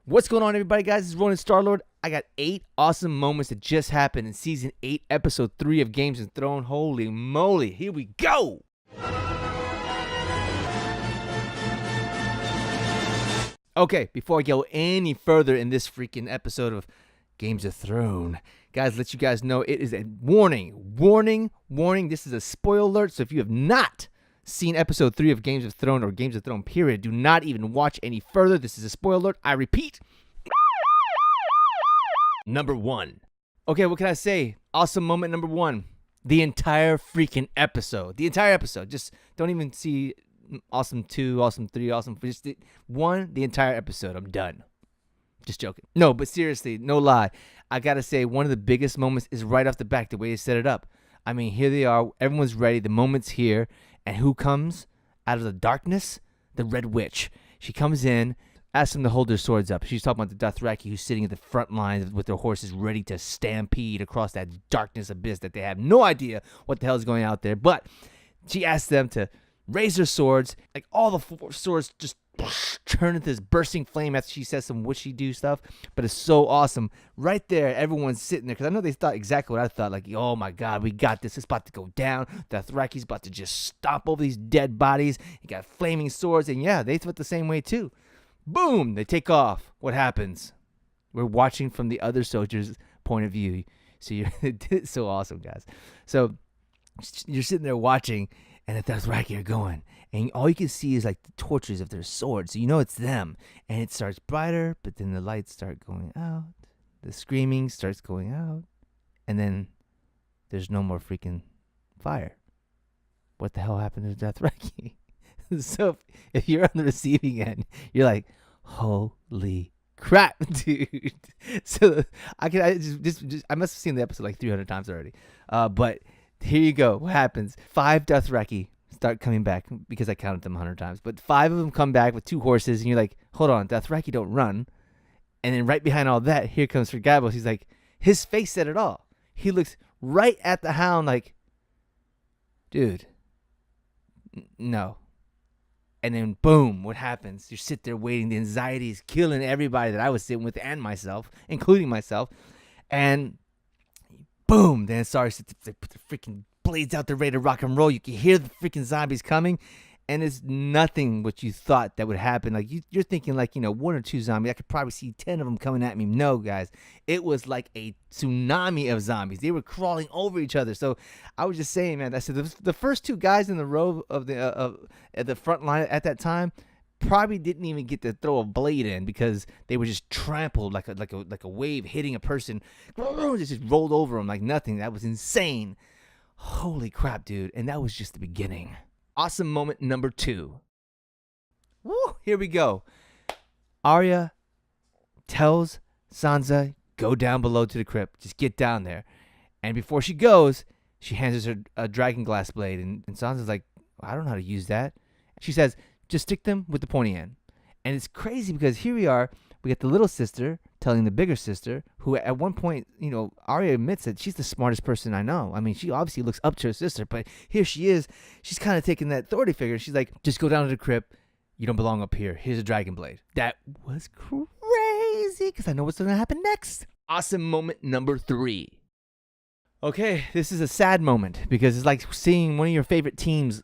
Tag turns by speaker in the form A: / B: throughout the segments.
A: What's going on, everybody, guys? This is Ronan Starlord. I got 8 awesome moments that just happened in Season 8, Episode 3 of Games of Thrones. Holy moly, here we go! Okay, before I go any further in this freaking episode of Games of Thrones, guys, let you guys know it is a warning. This is a spoiler alert, so if you have not seen episode 3 of Games of Thrones or Games of Thrones period, do not even watch any further. This is a spoiler alert. I repeat. Number 1. Okay, what can I say? Awesome moment number 1. The entire freaking episode. Just don't even see awesome 2, awesome 3, awesome 4. Just the entire episode. I'm done. Just joking. No, but seriously, no lie. I gotta say, one of the biggest moments is right off the back, the way they set it up. I mean, here they are. Everyone's ready. The moment's here. And who comes out of the darkness? The Red Witch. She comes in, asks them to hold their swords up. She's talking about the Dothraki who's sitting at the front lines with their horses ready to stampede across that darkness abyss that they have no idea what the hell is going out there. But she asks them to raise their swords. Like all the 4 swords just turn into this bursting flame after she says some witchy-do stuff. But it's so awesome. Right there, everyone's sitting there. Because I know they thought exactly what I thought. Like, oh my God, we got this. It's about to go down. The Dothraki's about to just stomp over these dead bodies. You got flaming swords. And yeah, they thought the same way too. Boom, they take off. What happens? We're watching from the other soldiers' point of view. So it's so awesome, guys. So you're sitting there watching, and the Dothraki are going, and all you can see is like the torches of their swords. So you know it's them, and it starts brighter, but then the lights start going out. The screaming starts going out, and then there's no more freaking fire. What the hell happened to the Dothraki? So if you're on the receiving end, you're like, holy crap, dude. So I must have seen the episode like 300 times already. But here you go. What happens? 5 Dothraki start coming back because I counted them 100 times. But 5 of them come back with 2 horses, and you're like, hold on, Dothraki don't run. And then right behind all that, here comes Frigabos. He's like, his face said it all. He looks right at the hound like, dude, no. And then, boom, what happens? You sit there waiting. The anxiety is killing everybody that I was sitting with and myself, including myself. And boom, then they put the freaking blades out there ready to rock and roll. You can hear the freaking zombies coming. And it's nothing what you thought that would happen. Like you're thinking like, 1 or 2 zombies. I could probably see 10 of them coming at me. No, guys. It was like a tsunami of zombies. They were crawling over each other. So I was just saying, man, I said the first 2 guys in the row of at the front line at that time probably didn't even get to throw a blade in because they were just trampled like a wave hitting a person. It just rolled over them like nothing. That was insane. Holy crap, dude. And that was just the beginning. Awesome moment number 2. Woo, here we go. Arya tells Sansa, go down below to the crypt. Just get down there. And before she goes, she hands her a dragon glass blade. And Sansa's like, I don't know how to use that. She says, just stick them with the pointy end. And it's crazy because here we are. We got the little sister telling the bigger sister, who at one point, Arya admits that she's the smartest person I know. I mean, she obviously looks up to her sister, but here she is. She's kind of taking that authority figure. She's like, just go down to the crypt. You don't belong up here. Here's a dragon blade. That was crazy because I know what's going to happen next. Awesome moment number 3. Okay, this is a sad moment because it's like seeing one of your favorite teams.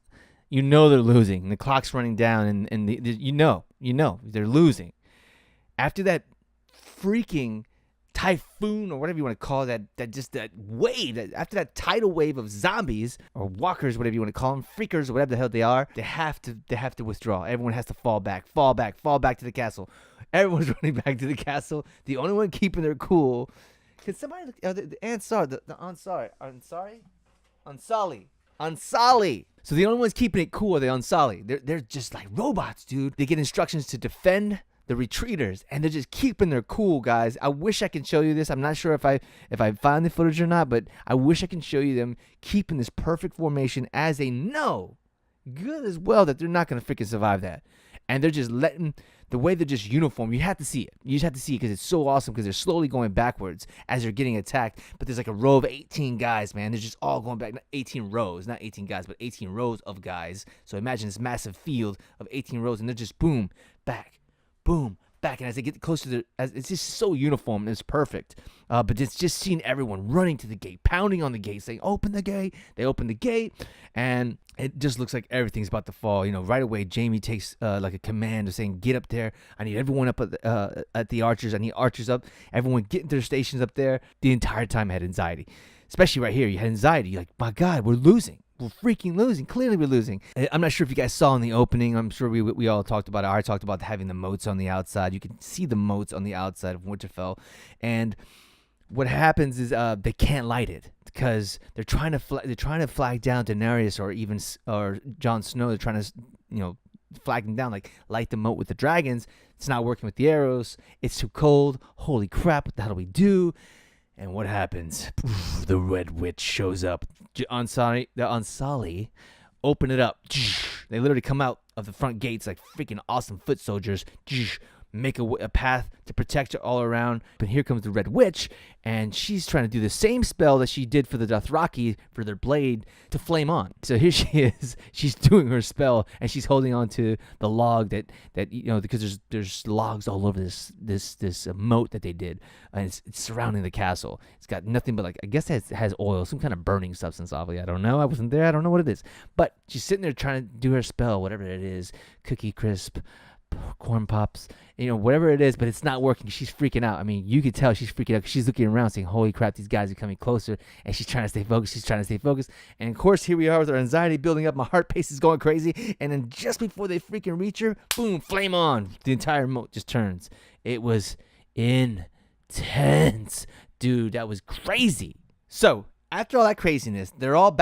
A: You know they're losing. And the clock's running down, and you know they're losing. After that freaking typhoon or whatever you want to call that wave, after that tidal wave of zombies or walkers, whatever you want to call them, freakers or whatever the hell they are, they have to withdraw. Everyone has to fall back to the castle. Everyone's running back to the castle. The only one keeping their cool. Can somebody look? The Ansali. So the only ones keeping it cool are the Ansali. They're just like robots, dude. They get instructions to defend the retreaters, and they're just keeping their cool, guys. I wish I could show you this. I'm not sure if I find the footage or not, but I wish I can show you them keeping this perfect formation as they know good as well that they're not going to freaking survive that. And they're just letting the way they're just uniform. You have to see it. You just have to see it because it's so awesome because they're slowly going backwards as they're getting attacked. But there's like a row of 18 guys, man. They're just all going back. Not 18 rows, not 18 guys, but 18 rows of guys. So imagine this massive field of 18 rows, and they're just boom, back, boom, back, and as they get closer to, as it's just so uniform, it's perfect. But it's just seeing everyone running to the gate, pounding on the gate, saying, "Open the gate!" They open the gate, and it just looks like everything's about to fall. Right away, Jaime takes like a command of saying, "Get up there! I need everyone up at the archers. I need archers up. Everyone get into their stations up there." The entire time I had anxiety, especially right here. You had anxiety. You're like, "My God, we're losing. We're freaking losing. Clearly we're losing." I'm not sure if you guys saw in the opening. I'm sure we all talked about it. I talked about having the moats on the outside. You can see the moats on the outside of Winterfell. And what happens is they can't light it because they're trying to flag down Daenerys or Jon Snow. They're trying to flag them down, like light the moat with the dragons. It's not working with the arrows. It's too cold. Holy crap, what the hell do we do? And what happens? The Red Witch shows up. The Ansali open it up. They literally come out of the front gates like freaking awesome foot soldiers. Make a path to protect her all around. But here comes the Red Witch, and she's trying to do the same spell that she did for the Dothraki for their blade to flame on. So here she is. She's doing her spell, and she's holding on to the log that because there's logs all over this moat that they did, and it's surrounding the castle. It's got nothing but I guess it has oil, some kind of burning substance. Obviously, I don't know. I wasn't there. I don't know what it is. But she's sitting there trying to do her spell, whatever it is, Cookie Crisp, corn pops, whatever it is, but it's not working. She's freaking out. I mean, you could tell she's freaking out because she's looking around saying, "Holy crap, these guys are coming closer," and she's trying to stay focused. And of course, here we are with our anxiety building up. My heart pace is going crazy, and then just before they freaking reach her, boom, flame on. The entire moat just turns. It was intense. Dude, that was crazy. So after all that craziness, they all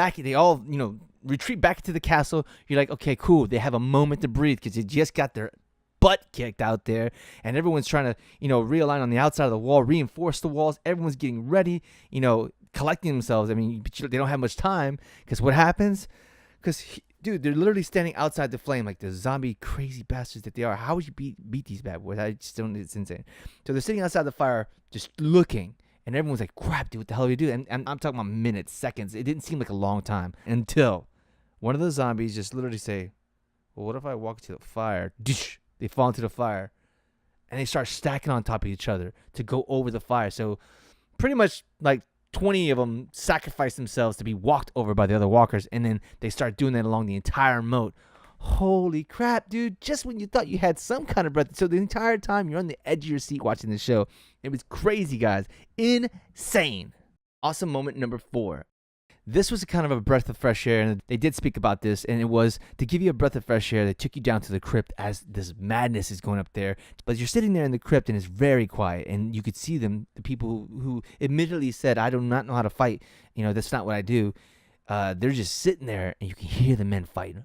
A: retreat back to the castle. You're like, okay, cool. They have a moment to breathe because they just got their butt kicked out there, and everyone's trying to realign on the outside of the wall, reinforce the walls. Everyone's getting ready, collecting themselves. I mean, they don't have much time because what happens? Because dude, they're literally standing outside the flame like the zombie crazy bastards that they are. How would you beat these bad boys? I just don't. It's insane. So they're sitting outside the fire just looking, and everyone's like, "Crap, dude, what the hell do we do?" And I'm talking about minutes, seconds. It didn't seem like a long time until one of the zombies just literally say, "Well, what if I walk to the fire?" They fall into the fire, and they start stacking on top of each other to go over the fire. So pretty much like 20 of them sacrifice themselves to be walked over by the other walkers, and then they start doing that along the entire moat. Holy crap, dude. Just when you thought you had some kind of breath. So the entire time you're on the edge of your seat watching the show. It was crazy, guys. Insane. Awesome moment number 4. This was kind of a breath of fresh air, and they did speak about this, and it was to give you a breath of fresh air. They took you down to the crypt as this madness is going up there. But you're sitting there in the crypt, and it's very quiet, and you could see them, the people who admittedly said, "I do not know how to fight. That's not what I do." They're just sitting there, and you can hear the men fighting.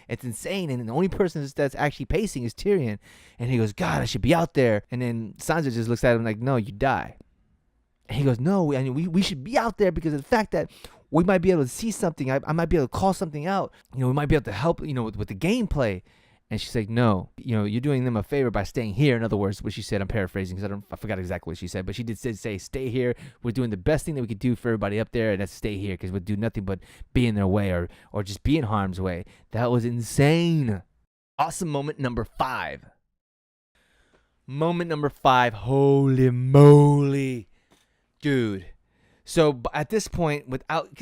A: It's insane, and the only person that's actually pacing is Tyrion, and he goes, "God, I should be out there." And then Sansa just looks at him like, "No, you die." And he goes, "No, I mean, we should be out there because of the fact that we might be able to see something. I might be able to call something out. We might be able to help, with the gameplay." And she's like, "No, you're doing them a favor by staying here." In other words, what she said, I'm paraphrasing because I forgot exactly what she said, but she did say, "Stay here. We're doing the best thing that we could do for everybody up there, and that's stay here because we'll do nothing but be in their way or just be in harm's way." That was insane. Awesome moment number 5. Moment number 5. Holy moly. Dude, so at this point,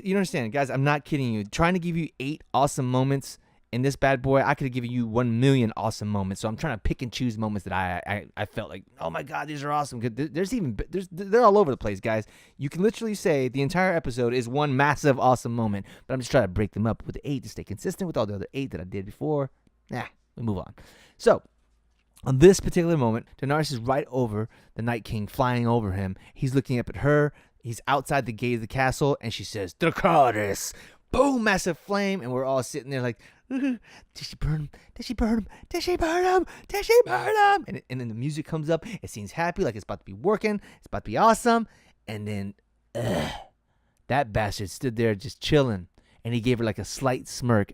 A: you understand, guys, I'm not kidding you. Trying to give you 8 awesome moments in this bad boy, I could have given you 1 million awesome moments. So I'm trying to pick and choose moments that I felt like, oh my God, these are awesome. They're all over the place, guys. You can literally say the entire episode is one massive awesome moment, but I'm just trying to break them up with 8 to stay consistent with all the other 8 that I did before. We move on. So on this particular moment, Daenerys is right over the Night King, flying over him. He's looking up at her. He's outside the gate of the castle, and she says, "Dracarys!" Boom, massive flame, and we're all sitting there like, did she burn him? Did she burn him? Did she burn him? Did she burn him? And then the music comes up. It seems happy, like it's about to be working. It's about to be awesome. And then, that bastard stood there just chilling, and he gave her like a slight smirk.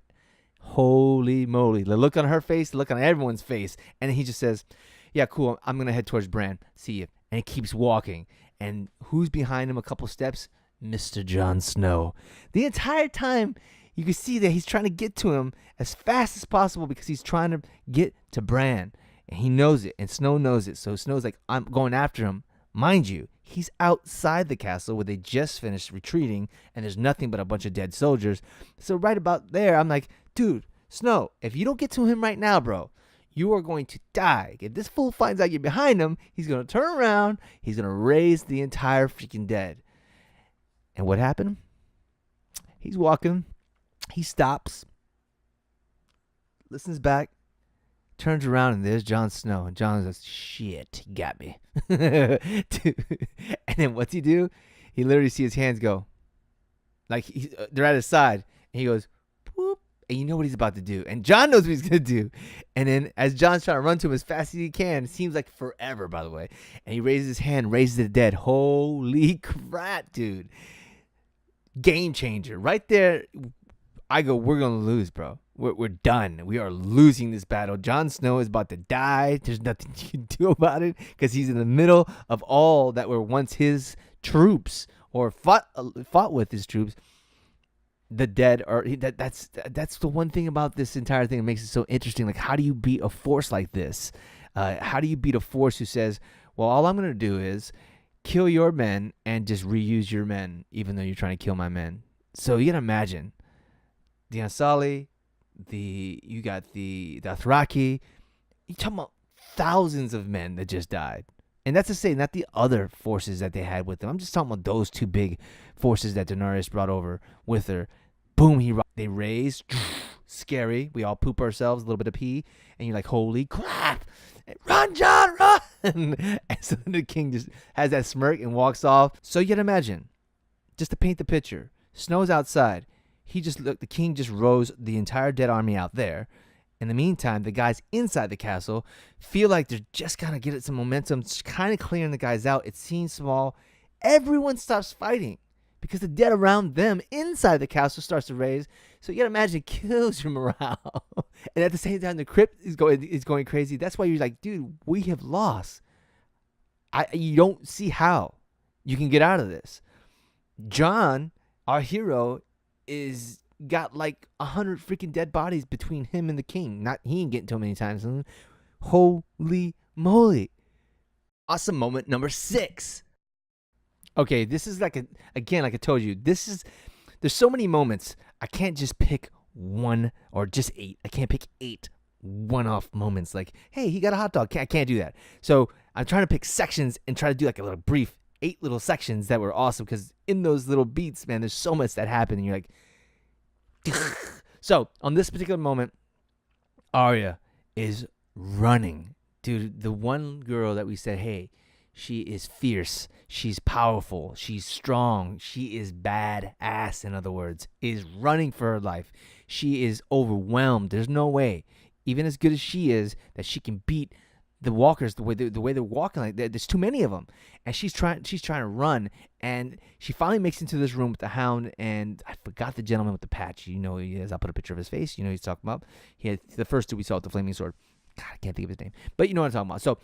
A: Holy moly. The look on her face, the look on everyone's face. And then he just says, "Yeah, cool. I'm going to head towards Bran. See you." And he keeps walking. And who's behind him a couple steps? Mr. Jon Snow. The entire time, you can see that he's trying to get to him as fast as possible because he's trying to get to Bran. And he knows it, and Snow knows it. So Snow's like, I'm going after him. Mind you, he's outside the castle where they just finished retreating, and there's nothing but a bunch of dead soldiers. So right about there, I'm like, dude, Snow, if you don't get to him right now, bro, you are going to die. If this fool finds out you're behind him, he's going to turn around. He's going to raise the entire freaking dead. And what happened? He's walking. He stops. Listens back. Turns around, and there's Jon Snow. And Jon says, shit, he got me. Dude. And then what's he do? He literally see his hands go. Like, they're at his side. And he goes, whoop. And you know what he's about to do. And Jon knows what he's going to do. And then as Jon's trying to run to him as fast as he can, it seems like forever, by the way. And he raises his hand, raises the dead. Holy crap, dude. Game changer. Right there, I go, we're going to lose, bro. We're done. We are losing this battle. Jon Snow is about to die. There's nothing you can do about it because he's in the middle of all that were once his troops or fought with his troops. The dead are that's the one thing about this entire thing that makes it so interesting. Like, how do you beat a force like this? How do you beat a force who says, well, all I'm going to do is kill your men and just reuse your men, even though you're trying to kill my men? So you can imagine the Ansali, you got the Dothraki. You're talking about thousands of men that just died. And that's to say, not the other forces that they had with them. I'm just talking about those two big forces that Daenerys brought over with her. Boom, they raised. Scary. We all poop ourselves, a little bit of pee. And you're like, holy crap. Run, Jon, run. And so the king just has that smirk and walks off. So you can imagine, just to paint the picture, Snow's outside. The king just rose the entire dead army out there. In the meantime, the guys inside the castle feel like they're just kind of getting some momentum, just kind of clearing the guys out. It seems small. Everyone stops fighting because the dead around them inside the castle starts to raise. So you got to imagine it kills your morale. And at the same time, the crypt is going crazy. That's why you're like, dude, we have lost. You don't see how you can get out of this. Jon, our hero, is got like 100 freaking dead bodies between him and the king. He ain't getting to him many times. Holy moly. Awesome moment number 6. Okay, this is like I told you, there's so many moments. I can't just pick one or just 8. I can't pick 8 one-off moments like, hey, he got a hot dog. I can't do that. So I'm trying to pick sections and try to do like a little brief 8 little sections that were awesome, because in those little beats, man, there's so much that happened, and you're like, so on this particular moment, Arya is running. Dude, the one girl that we said, hey, she is fierce, she's powerful, she's strong, she is badass, in other words, is running for her life. She is overwhelmed. There's no way, even as good as she is, that she can beat the walkers the way they're walking. Like, there's too many of them, and she's trying to run, and she finally makes into this room with the Hound, and I forgot the gentleman with the patch. You know who he is. I'll put a picture of his face. You know who he's talking about. He had the first two we saw with the flaming sword. God, I can't think of his name, but you know what I'm talking about. So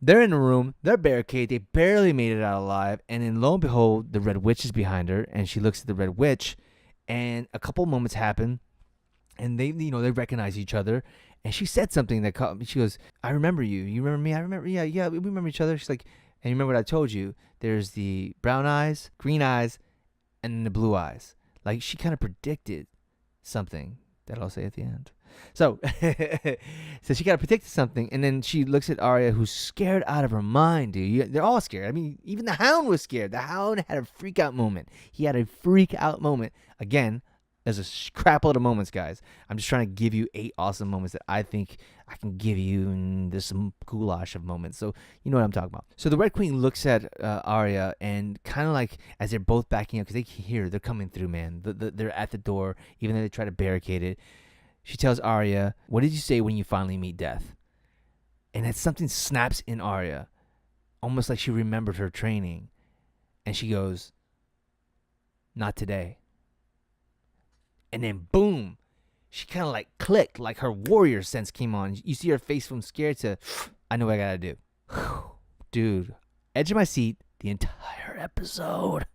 A: they're in the room. They're barricaded. They barely made it out alive, and then lo and behold, the Red Witch is behind her, and she looks at the Red Witch, and a couple moments happen, and they recognize each other. And she said something that caught me. She goes, I remember you. You remember me? I remember. Yeah, we remember each other. She's like, and you remember what I told you? There's the brown eyes, green eyes, and then the blue eyes. Like, she kind of predicted something that I'll say at the end. So, so she kind of predicted something, and then she looks at Arya, who's scared out of her mind, dude. They're all scared. I mean, even the Hound was scared. The Hound had a freak out moment. He had a freak out moment. Again, there's a crap load of moments, guys. I'm just trying to give you 8 awesome moments that I think I can give you, and there's some goulash of moments. So you know what I'm talking about. So the Red Queen looks at Arya, and kind of like as they're both backing up, because they can hear they're coming through, man. They're at the door, even though they try to barricade it. She tells Arya, what did you say when you finally meet death? And that something snaps in Arya, almost like she remembered her training. And she goes, not today. And then boom, she kind of like clicked, like her warrior sense came on. You see her face from scared to, I know what I gotta do. Dude, edge of my seat the entire episode.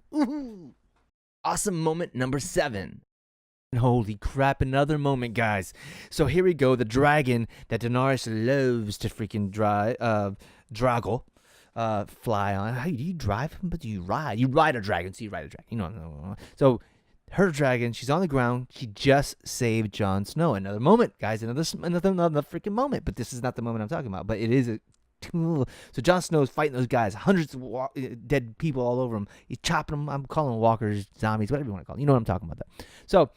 A: Awesome moment number 7. Holy crap, another moment, guys. So here we go. The dragon that Daenerys loves to freaking draggle, fly on. How do you drive him? But do you ride? You ride a dragon. So you ride a dragon. You know. So her dragon, she's on the ground. She just saved Jon Snow. Another moment, guys. Another freaking moment. But this is not the moment I'm talking about. But it is a. So Jon Snow's fighting those guys, hundreds of dead people all over him. He's chopping them. I'm calling them walkers, zombies, whatever you want to call them. You know what I'm talking about. That. So,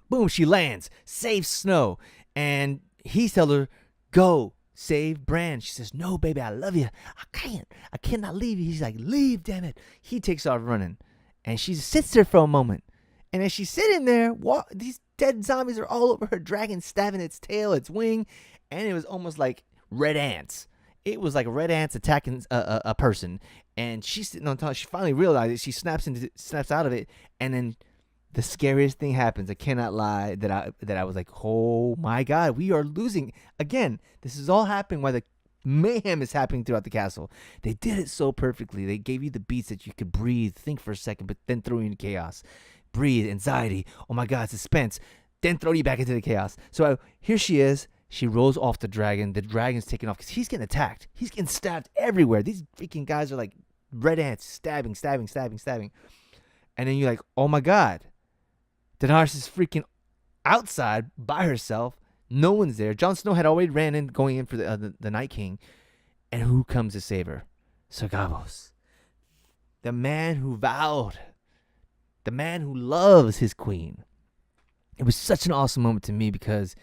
A: boom, she lands, saves Snow, and he's telling her, go save Bran. She says, no, baby, I love you. I cannot leave you. He's like, leave, damn it. He takes off running, and she sits there for a moment. And as she's sitting there, these dead zombies are all over her dragon, stabbing its tail, its wing, and it was almost like red ants. It was like red ants attacking a person, and she's sitting on top. She finally realized it. She snaps out of it, and then the scariest thing happens. I cannot lie that I was like, oh my God, we are losing again. This is all happening while the mayhem is happening throughout the castle. They did it so perfectly. They gave you the beats that you could breathe, think for a second, but then throw you into chaos. Breathe, anxiety. Oh my God, suspense. Then throw you back into the chaos. So here she is. She rolls off the dragon. The dragon's taking off because he's getting attacked. He's getting stabbed everywhere. These freaking guys are like red ants, stabbing. And then you're like, oh my God. Daenerys is freaking outside by herself. No one's there. Jon Snow had already ran in, going in for the Night King. And who comes to save her? Sargabos. The man who vowed. The man who loves his queen. It was such an awesome moment to me because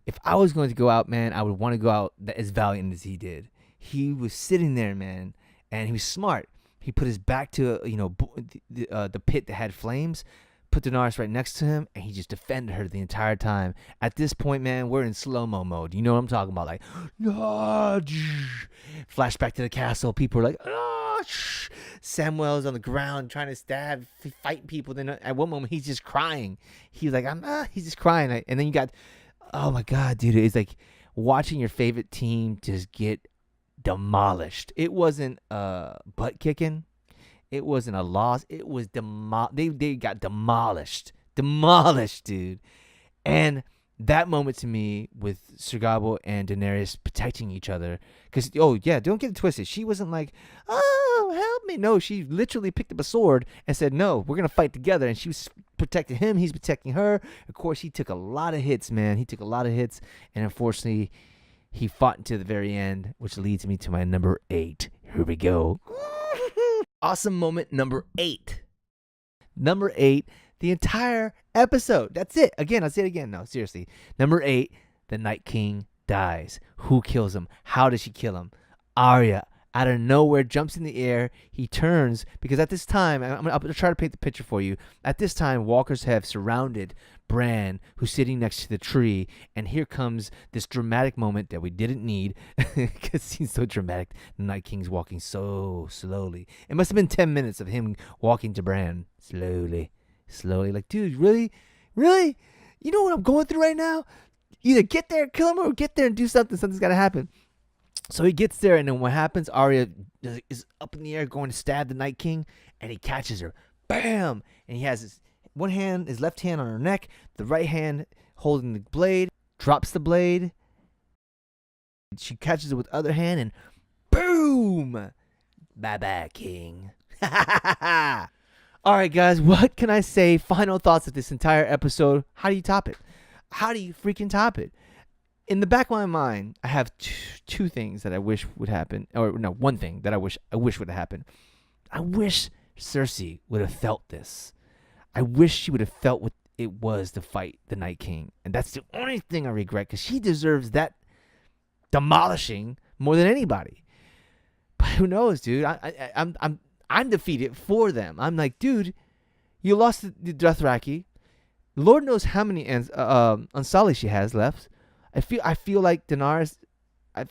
A: if I was going to go out, man, I would want to go out as valiant as he did. He was sitting there, man, and he was smart. He put his back to, the pit that had flames, put Daenerys right next to him, and he just defended her the entire time. At this point, man, we're in slow-mo mode. You know what I'm talking about? Like, flashback to the castle. People are like, Samwell's on the ground trying to fight people. Then at one moment, he's just crying. He's like, he's just crying. And then you got... Oh my God, dude. It's like watching your favorite team just get demolished. It wasn't butt kicking. It wasn't a loss. It was they got demolished. Demolished, dude. And that moment to me with Sargabo and Daenerys protecting each other. Because, don't get it twisted. She wasn't like, oh, help me. No, she literally picked up a sword and said, no, we're going to fight together. And she was protecting him. He's protecting her. Of course, he took a lot of hits, man. He took a lot of hits. And unfortunately, he fought until the very end, which leads me to my number 8. Here we go. Awesome moment number 8. Number 8. The entire episode. That's it. Again, I'll say it again. No, seriously. Number 8, the Night King dies. Who kills him? How does she kill him? Arya, out of nowhere, jumps in the air. He turns, because at this time, I'll try to paint the picture for you. At this time, walkers have surrounded Bran, who's sitting next to the tree. And here comes this dramatic moment that we didn't need, because he's so dramatic. The Night King's walking so slowly. It must have been 10 minutes of him walking to Bran slowly. Like, dude, really? You know what I'm going through right now? Either get there and kill him, or get there and do something. Something's got to happen. So he gets there, and then what happens? Arya is up in the air going to stab the Night King, and he catches her. Bam! And he has his left hand on her neck, the right hand holding the blade, drops the blade. She catches it with the other hand, and boom! Bye-bye, King. All right, guys, what can I say? Final thoughts of this entire episode. How do you top it? How do you freaking top it? In the back of my mind, I have two things that I wish would happen. Or, no, one thing that I wish would have happened. I wish Cersei would have felt this. I wish she would have felt what it was to fight the Night King. And that's the only thing I regret, because she deserves that demolishing more than anybody. But who knows, dude? I'm defeated for them. I'm like, dude, you lost the Dothraki. Lord knows how many Unsullied she has left. I feel like Daenerys. I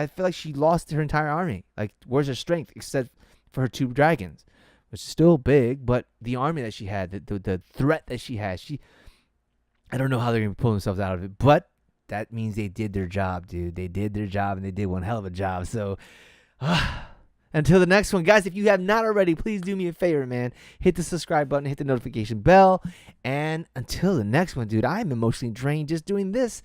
A: feel like she lost her entire army. Like, where's her strength except for her 2 dragons, which is still big, but the army that she had, the threat that she has, I don't know how they're gonna pull themselves out of it. But that means they did their job, dude. They did their job, and they did one hell of a job. So, Until the next one, guys, if you have not already, please do me a favor, man. Hit the subscribe button, hit the notification bell. And until the next one, dude, I'm emotionally drained just doing this.